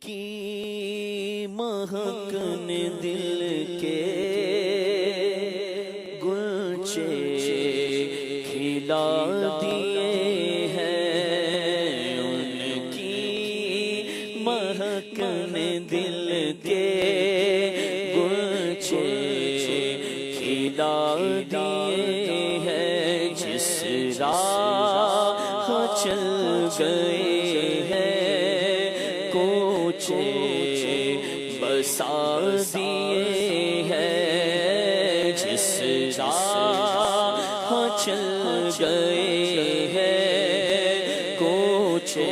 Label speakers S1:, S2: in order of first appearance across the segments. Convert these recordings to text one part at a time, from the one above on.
S1: کی مہک نے دل کے گلچے کھلا دیے ہیں، ان کی مہک نے دل کے گلچے کھلا دیے ہیں، جس راہ چل گئے ہیں کوچے بسا دیے ہیں، جس راہ چل گئے ہیں کوچے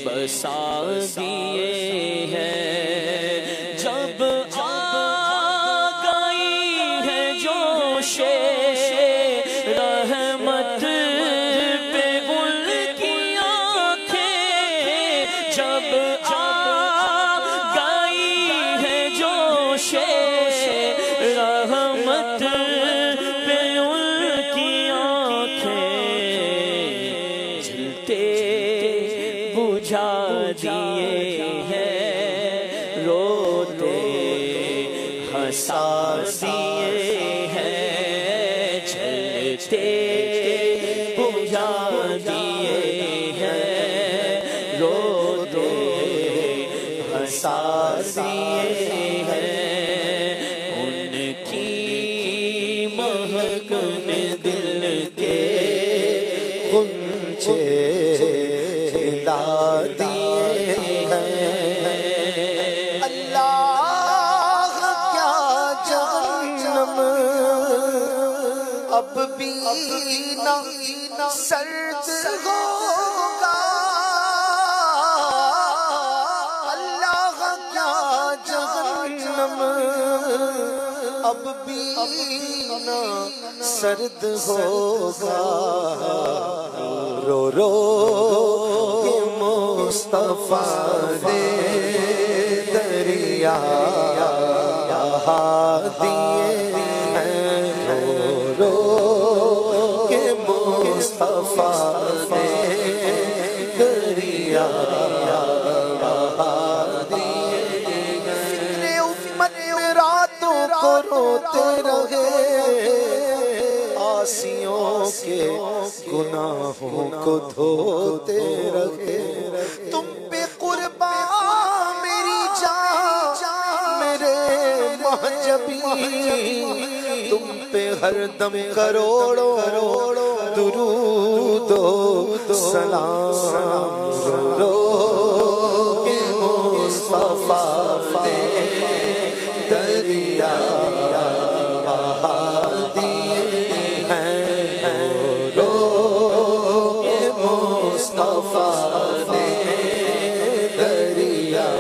S1: بسا دیے ہیں، جب آ گئی ہے جوش رحمت پہ ان کی آنکھیں، جب آ گئی ہے جوش رحمت پہ ان کی آنکھیں، جلتے بجھا دیے ہیں، روتے ہنسا دیے ہیں، جلتے بجھا دیے ہیں، روتے ہنسا دیے ہیں، ان کی مہک نے دل کے
S2: غنچے کھلا دیے ہیں، اللہ کیا جہنم اب بھی نہ سرد ہوگا، اللہ کیا جہنم اب بھی نہ سرد ہوگا، رو رو کے مصطفیٰ نے دریا دیے ہیں، رو رو کے مصطفیٰ نے دریا دیے ہیں، امت میں راتوں کو روتے رہے، آسیوں کے گناہوں کو دھوتے رہے، تم پہ قربان میری جان میرے محجبی، تم پہ ہر دم کروڑوں درود و سلام، رو کے مصطفیٰ نے دریا دیے ہیں، رو کے مصطفیٰ نے دریا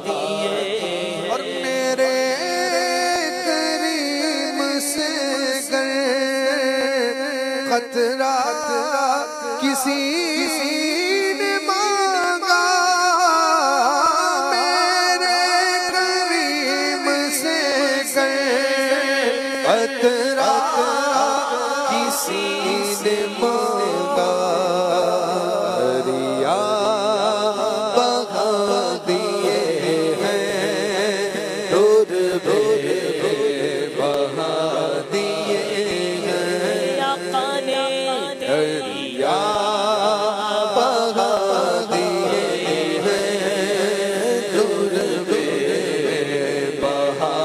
S2: دیے ہیں، اور میرے کریم سے گر خطرہ کسی نے مانگا، میرے کریم سے گر خطرہ کسی نے مانگا، دریا بہا دیے ہیں، دور بہا دیے ہیں، دریا بہا دیے ہیں، دور بہا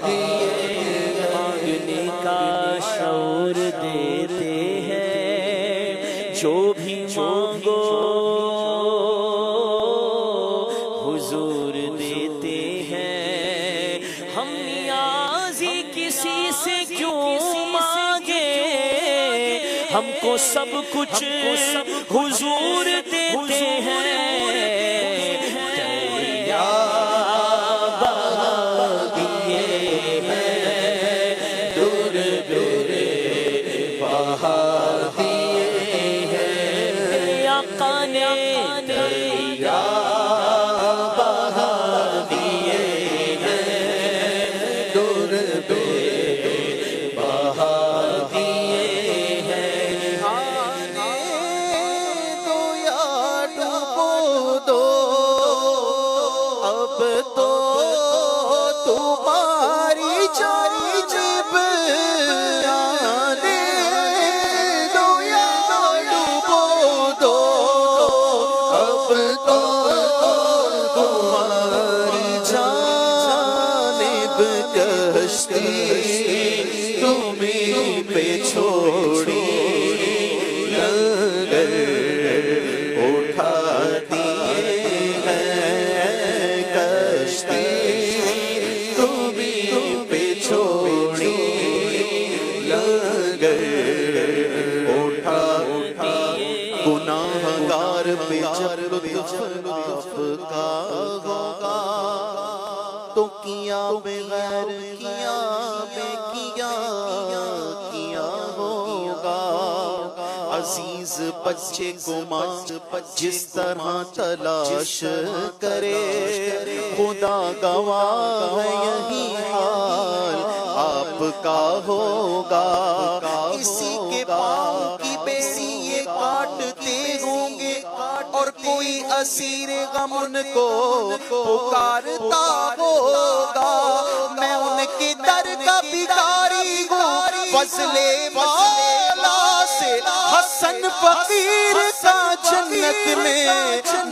S2: دیے ہیں،
S1: مانگنے کا شعور دیتے ہیں، جو بھی مانگو حضور دیتے ہیں، ہم نیازی کسی سے کیوں مانگے، ہم کو سب کچھ حضور دیتے ہیں، دریا بہا دیے ہیں، دور
S2: بہا دیے ہیں،
S1: آقا نے
S2: دریا بہا دیے ہیں، دور بہا دیے ہیں، آنے دو یا ڈوبو
S3: پہ جب لطف آپ کا ہوگا تو کیا بغیر کیا بے کیا ہوگا عزیز بچے کو ماں جس طرح تلاش کرے خدا گواہ ہے یہی حال آپ کا ہوگا کسی کے پاؤں کی بیسی یہ کاٹتے ہوں گے اور کوئی اسیر غم ان کو پکارتا ہوگا میں ان کے در کا بھکاری ہوں فضل مولا سے حسن فقیر کا جنت میں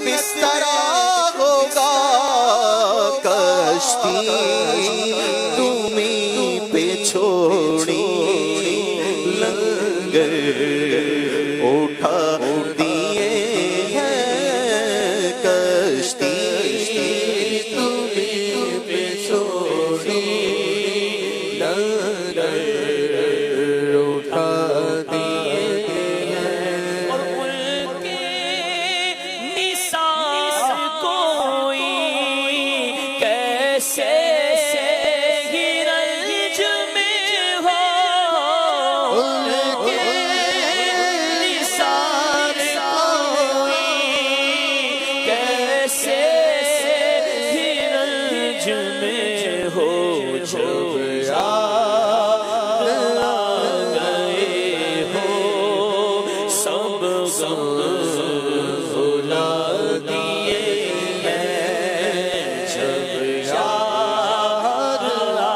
S3: بسترا ہوگا کشتی تمہیں پہ چھوڑی لنگر اٹھا دیے ہیں کشتی تمہیں پہ چھوڑی لنگر اٹھا دیے ہیں
S2: اور ان کے نثار کوئی کیسے ہی رنج میں ہو ان کے نثار کوئی کیسے ہی رنج میں ہو جب یاد آ گئے ہو سب غم بھلا دیے ہیں جب یاد آ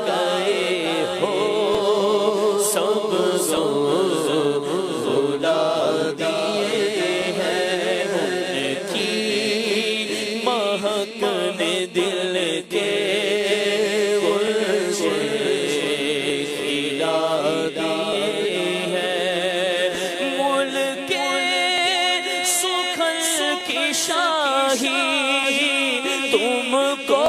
S2: گئے ہو سب غم بھلا دیے ہیں ان کی مہک نے دل کے کھلا دیے ہیں ملک سخن کی شاہی تم کو